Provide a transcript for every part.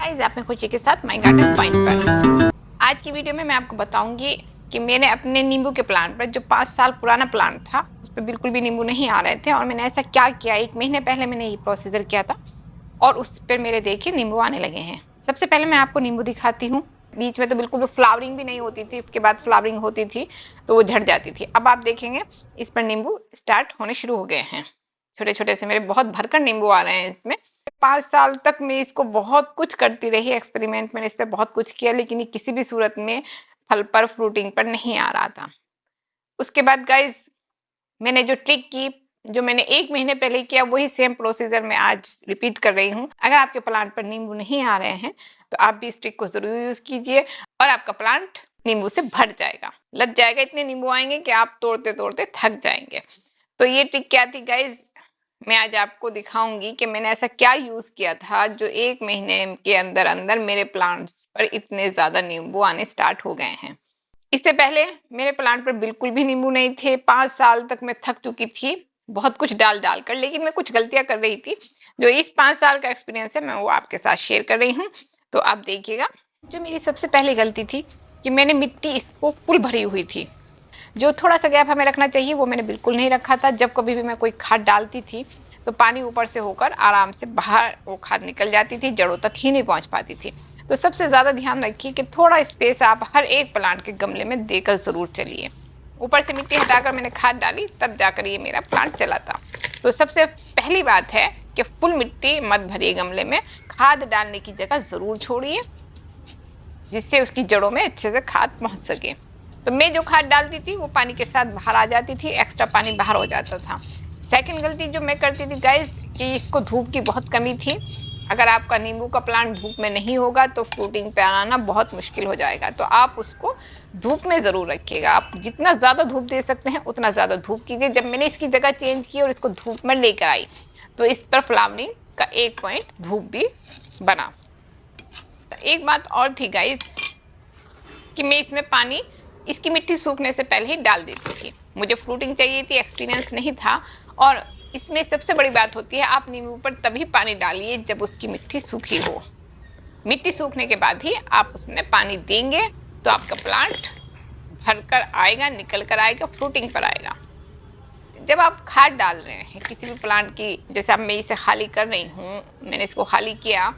Guys, आप में खुशी के साथ माय गार्डन पॉइंट पर। आज की वीडियो में मैं आपको बताऊंगी कि मैंने अपने नींबू के प्लांट पर जो 5 साल पुराना प्लांट था उस पर बिल्कुल भी नींबू नहीं आ रहे थे और मैंने ऐसा क्या किया। 1 महीने पहले मैंने ये प्रोसीजर किया था और उस पर मेरे देखिए नींबू आने लगे हैं। सबसे पहले मैं आपको नींबू दिखाती हूँ। बीच में तो बिल्कुल भी फ्लावरिंग भी नहीं होती थी, उसके बाद फ्लावरिंग होती थी तो वो झड़ जाती थी। अब आप देखेंगे इस पर नींबू स्टार्ट होने शुरू हो गए हैं। छोटे छोटे से मेरे बहुत भरकर नींबू आ रहे हैं इसमें। 5 साल तक मैं इसको बहुत कुछ करती रही, एक्सपेरिमेंट मैंने इस पे बहुत कुछ किया, लेकिन ये किसी भी सूरत में फल पर फ्रूटिंग पर नहीं आ रहा था। उसके बाद गाइस मैंने जो ट्रिक की, जो मैंने 1 महीने पहले किया, वही सेम प्रोसीजर मैं आज रिपीट कर रही हूँ। अगर आपके प्लांट पर नींबू नहीं आ रहे हैं तो आप भी इस ट्रिक को जरूर यूज कीजिए और आपका प्लांट नींबू से भर जाएगा, लद जाएगा। इतने नींबू आएंगे कि आप तोड़ते तोड़ते थक जाएंगे। तो ये ट्रिक क्या थी गाइस, मैं आज आपको दिखाऊंगी कि मैंने ऐसा क्या यूज किया था जो 1 महीने के अंदर अंदर मेरे प्लांट्स पर इतने ज्यादा नींबू आने स्टार्ट हो गए हैं। इससे पहले मेरे प्लांट पर बिल्कुल भी नींबू नहीं थे। 5 साल तक मैं थक चुकी थी बहुत कुछ डाल डाल कर, लेकिन मैं कुछ गलतियां कर रही थी। जो इस 5 साल का एक्सपीरियंस है मैं वो आपके साथ शेयर कर रही हूँ, तो आप देखिएगा। जो मेरी सबसे पहली गलती थी कि मैंने मिट्टी इसको फुल भरी हुई थी। जो थोड़ा सा गैप हमें रखना चाहिए वो मैंने बिल्कुल नहीं रखा था। जब कभी भी मैं कोई खाद डालती थी तो पानी ऊपर से होकर आराम से बाहर वो खाद निकल जाती थी, जड़ों तक ही नहीं पहुंच पाती थी। तो सबसे ज्यादा ध्यान रखिए कि थोड़ा स्पेस आप हर एक प्लांट के गमले में देकर जरूर चलिए। ऊपर से मिट्टी हटाकर मैंने खाद डाली तब जाकर ये मेरा प्लांट चला था। तो सबसे पहली बात है कि फुल मिट्टी मत भरिए गमले में, खाद डालने की जगह जरूर छोड़िए जिससे उसकी जड़ों में अच्छे से खाद पहुंच सके। तो मैं जो खाद डालती थी वो पानी के साथ बाहर आ जाती थी, एक्स्ट्रा पानी बाहर हो जाता था। सेकंड गलती जो मैं करती थी गाइस कि इसको धूप की बहुत कमी थी। अगर आपका नींबू का प्लांट धूप में नहीं होगा तो फ्रूटिंग पे आना बहुत मुश्किल हो जाएगा। तो आप उसको धूप में जरूर रखिएगा। आप जितना ज्यादा धूप दे सकते हैं उतना ज्यादा धूप कीजिए। जब मैंने इसकी जगह चेंज की और इसको धूप में लेकर आई तो इस पर फ्लावरिंग का 1 पॉइंट धूप भी बना। एक बात और थी गाइस कि मैं इसमें पानी इसकी मिट्टी सूखने से पहले ही डाल देती थी। मुझे फ्रूटिंग चाहिए थी, एक्सपीरियंस नहीं था। और इसमें सबसे बड़ी बात होती है आप नींबू पर तभी पानी डालिए जब उसकी मिट्टी सूखी हो। मिट्टी सूखने के बाद ही आप उसमें पानी देंगे तो आपका प्लांट भरकर आएगा, निकल कर आएगा, फ्रूटिंग पर आएगा। जब आप खाद डाल रहे हैं किसी भी प्लांट की, जैसे अब मैं इसे खाली कर रही हूँ, मैंने इसको खाली किया,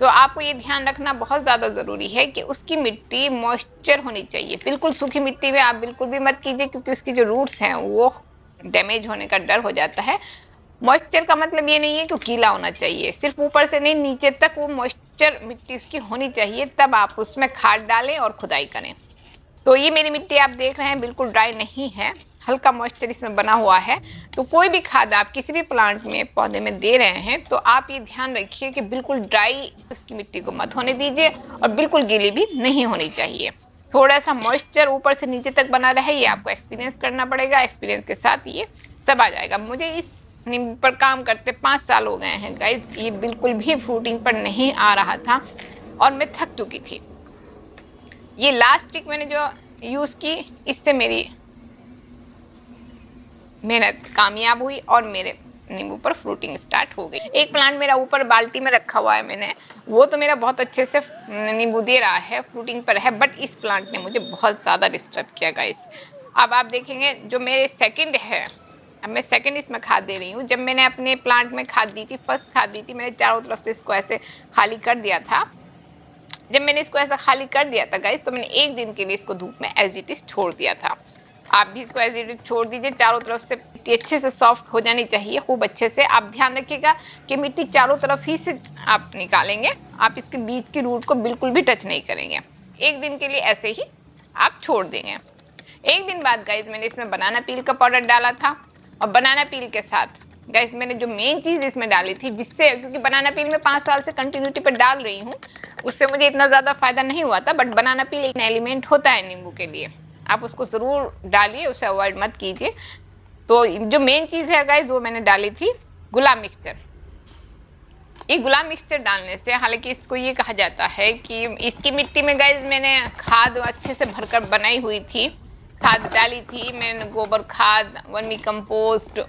तो आपको ये ध्यान रखना बहुत ज्यादा जरूरी है कि उसकी मिट्टी मॉइस्चर होनी चाहिए। बिल्कुल सूखी मिट्टी में आप बिल्कुल भी मत कीजिए क्योंकि उसकी जो रूट्स हैं वो डैमेज होने का डर हो जाता है। मॉइस्चर का मतलब ये नहीं है कि गीला होना चाहिए, सिर्फ ऊपर से नहीं नीचे तक वो मॉइस्चर मिट्टी उसकी होनी चाहिए, तब आप उसमें खाद डालें और खुदाई करें। तो ये मेरी मिट्टी आप देख रहे हैं बिल्कुल ड्राई नहीं है, हल्का मॉइस्चर इसमें बना हुआ है। तो कोई भी खाद आप किसी भी प्लांट में पौधे में दे रहे हैं तो आप ये ध्यान रखिए कि बिल्कुल ड्राई उसकी मिट्टी को मत होने दीजिए और बिल्कुल गीली भी नहीं होनी चाहिए। थोड़ा सा मॉइस्चर ऊपर से नीचे तक बना रहे, ये आपको एक्सपीरियंस करना पड़ेगा। एक्सपीरियंस के साथ ये सब आ जाएगा। मुझे इस नींबू पर काम करते 5 साल हो गए हैं गाइस, ये बिल्कुल भी फ्रूटिंग पर नहीं आ रहा था और मैं थक चुकी थी। ये लास्ट ट्रिक मैंने जो यूज की इससे मेरी मेहनत कामयाब हुई और मेरे नींबू पर फ्रूटिंग स्टार्ट हो गई। एक प्लांट मेरा ऊपर बाल्टी में रखा हुआ है मैंने, वो तो मेरा बहुत अच्छे से नींबू दे रहा है, फ्रूटिंग पर है, बट इस प्लांट ने मुझे बहुत ज्यादा डिस्टर्ब किया गाइस। अब आप देखेंगे जो मेरे सेकंड है, अब मैं सेकंड इसमें खाद दे रही हूँ। जब मैंने अपने प्लांट में खाद दी थी, फर्स्ट खाद दी थी, मैंने चारों तरफ से इसको ऐसे खाली कर दिया था। जब मैंने इसको ऐसा खाली कर दिया था गाइस तो मैंने 1 दिन के लिए इसको धूप में एज इट इज छोड़ दिया था। आप भी इसको एज इट इज छोड़ दीजिए। चारों तरफ से मिट्टी अच्छे से सॉफ्ट हो जानी चाहिए, खूब अच्छे से। आप ध्यान रखिएगा कि मिट्टी चारों तरफ ही से आप निकालेंगे, आप इसके बीच की रूट को बिल्कुल भी टच नहीं करेंगे। 1 दिन के लिए ऐसे ही आप छोड़ देंगे। 1 दिन बाद गाइस मैंने इसमें बनाना पील का पाउडर डाला था और बनाना पील के साथ गाइस मैंने जो मेन चीज इसमें डाली थी, जिससे क्योंकि बनाना पील में 5 साल से कंटिन्यूटी पर डाल रही हूँ, उससे मुझे इतना ज्यादा फायदा नहीं हुआ था, बट बनाना पील एक एलिमेंट होता है नींबू के लिए, आप उसको जरूर डालिए, उसे अवॉइड मत कीजिए। तो जो मेन चीज है गाइस वो मैंने डाली थी गुलाब मिक्सचर। ये गुलाब मिक्सचर डालने से, हालांकि इसको ये कहा जाता है कि इसकी मिट्टी में गाइस मैंने खाद अच्छे से भरकर बनाई हुई थी, खाद डाली थी मैंने, गोबर खाद, वर्मी कंपोस्ट,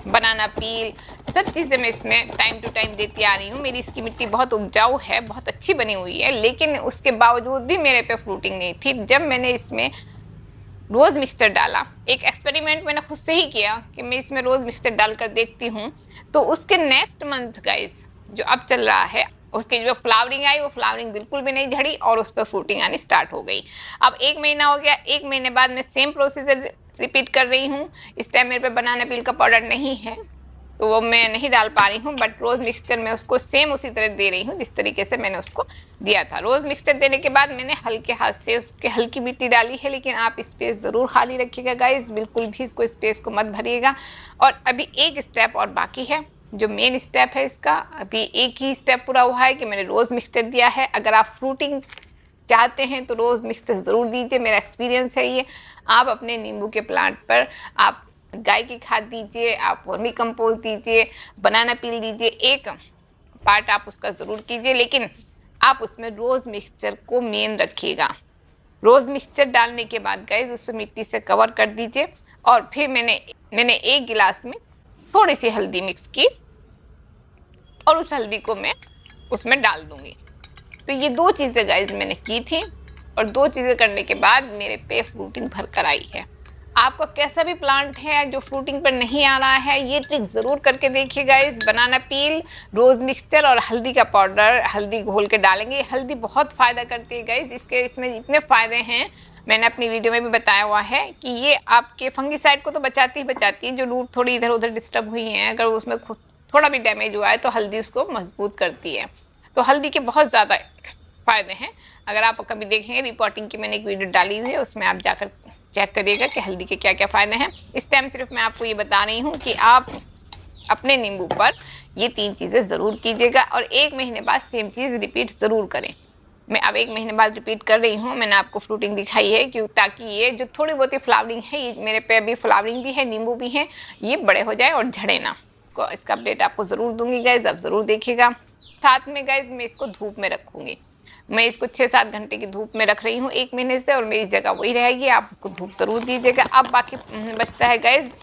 बनाना पील, सब चीजें मैं इसमें टाइम टू टाइम देती आ रही हूँ। मेरी इसकी मिट्टी बहुत उपजाऊ है, बहुत अच्छी बनी हुई है, लेकिन उसके बावजूद भी मेरे पे फ्रूटिंग नहीं थी। जब मैंने इसमें रोज मिक्सचर डाला, एक एक्सपेरिमेंट मैंने खुद से ही किया कि मैं इसमें रोज मिक्सचर डालकर देखती हूँ, तो उसके नेक्स्ट मंथ गाइस जो अब चल रहा है, उसकी जो फ्लावरिंग आई वो फ्लावरिंग बिल्कुल भी नहीं झड़ी और उस पर फ्रूटिंग आनी स्टार्ट हो गई। अब 1 महीना हो गया, 1 महीने बाद मैं सेम प्रोसीजर रिपीट कर रही हूँ। इस टाइम मेरे पे बनाना पील का पाउडर नहीं है, तो वो मैं नहीं डाल पा रही हूँ, बट रोज मिक्सचर में उसको सेम उसी तरह दे रही हूँ जिस तरीके से मैंने उसको दिया था। रोज मिक्सचर देने के बाद मैंने हल्के हाथ से उसके हल्की मिट्टी डाली है, लेकिन आप स्पेस जरूर खाली रखिएगा गाइस, बिल्कुल भी इसको स्पेस को मत भरिएगा। और अभी एक स्टेप और बाकी है, जो मेन स्टेप है इसका, अभी एक ही स्टेप पूरा हुआ है कि मैंने रोज मिक्सचर दिया है। अगर आप फ्रूटिंग चाहते हैं तो रोज मिक्सचर जरूर दीजिए, मेरा एक्सपीरियंस है ये। आप अपने नींबू के प्लांट पर आप गाय की खाद दीजिए, आप वर्मी कंपोस्ट दीजिए, बनाना पील दीजिए, एक पार्ट आप उसका जरूर कीजिए, लेकिन आप उसमें रोज मिक्सचर को मेन रखिएगा। रोज मिक्सचर डालने के बाद गाइस उसे मिट्टी से कवर कर दीजिए, और फिर मैंने 1 गिलास में थोड़ी सी हल्दी मिक्स की और उस हल्दी को मैं उसमें डाल दूंगी। तो ये 2 चीजें गाइस मैंने की थी, और 2 चीजें करने के बाद मेरे पे फ्रूटिंग भरकर आई है। आपका कैसा भी प्लांट है जो फ्रूटिंग पर नहीं आ रहा है, ये ट्रिक जरूर करके देखिए गाइस। बनाना पील, रोज मिक्सचर और हल्दी का पाउडर, हल्दी घोल के डालेंगे। हल्दी बहुत फायदा करती है गाइस, इसमें इतने फायदे हैं, मैंने अपनी वीडियो में भी बताया हुआ है कि ये आपके फंगीसाइड को तो बचाती ही बचाती है, जो रूट थोड़ी इधर उधर डिस्टर्ब हुई है, अगर उसमें थोड़ा भी डैमेज हुआ है तो हल्दी उसको मजबूत करती है। तो हल्दी के बहुत ज्यादा फायदे हैं। अगर आप कभी देखेंगे रिपोर्टिंग की मैंने एक वीडियो डाली हुई है, उसमें आप जाकर चेक करिएगा कि हल्दी के क्या क्या फायदे हैं। इस टाइम सिर्फ मैं आपको ये बता रही हूँ कि आप अपने नींबू पर ये 3 चीजें जरूर कीजिएगा, और 1 महीने बाद सेम चीज रिपीट जरूर करें। मैं अब 1 महीने बाद रिपीट कर रही हूँ, मैंने आपको फ्रूटिंग दिखाई है क्यों, ताकि ये जो थोड़ी बहुत ही फ्लावरिंग है, ये मेरे पे अभी फ्लावरिंग भी है, नींबू भी है, ये बड़े हो जाए और झड़े ना। इसका अपडेट आपको जरूर दूंगी गाइज, आप जरूर देखिएगा। साथ में गाइज मैं इसको धूप में रखूंगी, मैं इसको 6-7 घंटे की धूप में रख रही हूँ 1 महीने से, और मेरी जगह वही रहेगी, आप उसको धूप जरूर दीजिएगा। अब बाकी बचता है गाइज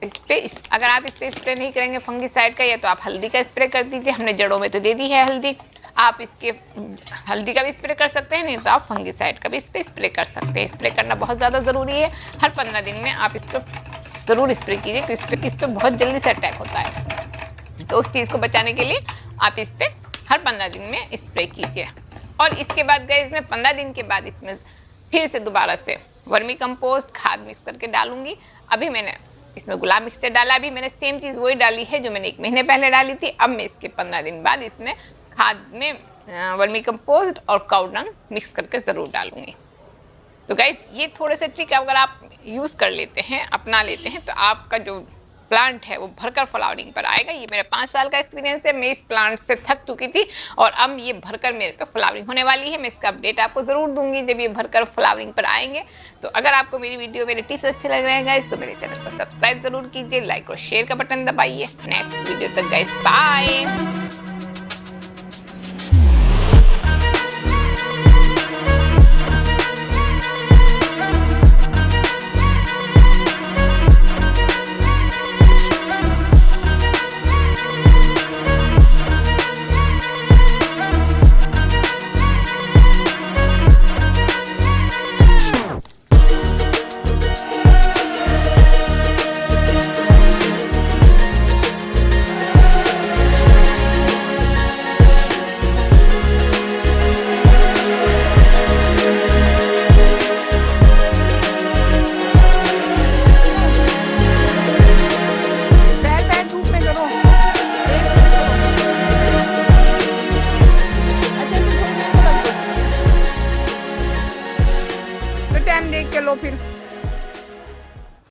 अगर आप इस पे स्प्रे नहीं करेंगे फंगीसाइड का, या तो आप हल्दी का स्प्रे कर दीजिए, हमने जड़ों में तो दे दी है हल्दी, आप इसके हल्दी का भी स्प्रे कर सकते हैं, नहीं तो आप फंगीसाइड का भी इस पे स्प्रे कर सकते हैं। स्प्रे करना बहुत ज्यादा जरूरी है, हर 15 दिन में आप इस पर जरूर स्प्रे कीजिए, क्योंकि इस पे बहुत जल्दी से अटैक होता है, तो उस चीज को बचाने के लिए आप इस पे हर 15 दिन में स्प्रे कीजिए। और इसके बाद गए इसमें 15 दिन के बाद इसमें फिर से दोबारा से वर्मी कंपोस्ट खाद मिक्स करके डालूंगी। अभी मैंने इसमें गुलाब मिक्सचर डाला, अभी मैंने सेम चीज वही डाली है जो मैंने 1 महीने पहले डाली थी। अब मैं इसके 15 दिन बाद इसमें खाद में वर्मी कंपोस्ट और काऊ डंग मिक्स करके जरूर डालूंगी। तो गाइस ये थोड़े से ट्रिक अगर आप यूज कर लेते हैं, अपना लेते हैं, तो आपका जो प्लांट है वो भरकर फ्लावरिंग पर आएगा। ये मेरा 5 साल का एक्सपीरियंस है, मैं इस प्लांट से थक चुकी थी और अब ये भरकर मेरे पे फ्लावरिंग होने वाली है। मैं इसका अपडेट आपको जरूर दूंगी जब ये भरकर फ्लावरिंग पर आएंगे। तो अगर आपको मेरी वीडियो, मेरे टिप्स अच्छे लग रहे हैं गाइस, तो मेरे चैनल को सब्सक्राइब जरूर कीजिए, लाइक और शेयर का बटन दबाइए। नेक्स्ट वीडियो तक गाइस, बाय। टाइम देख के लो फिर।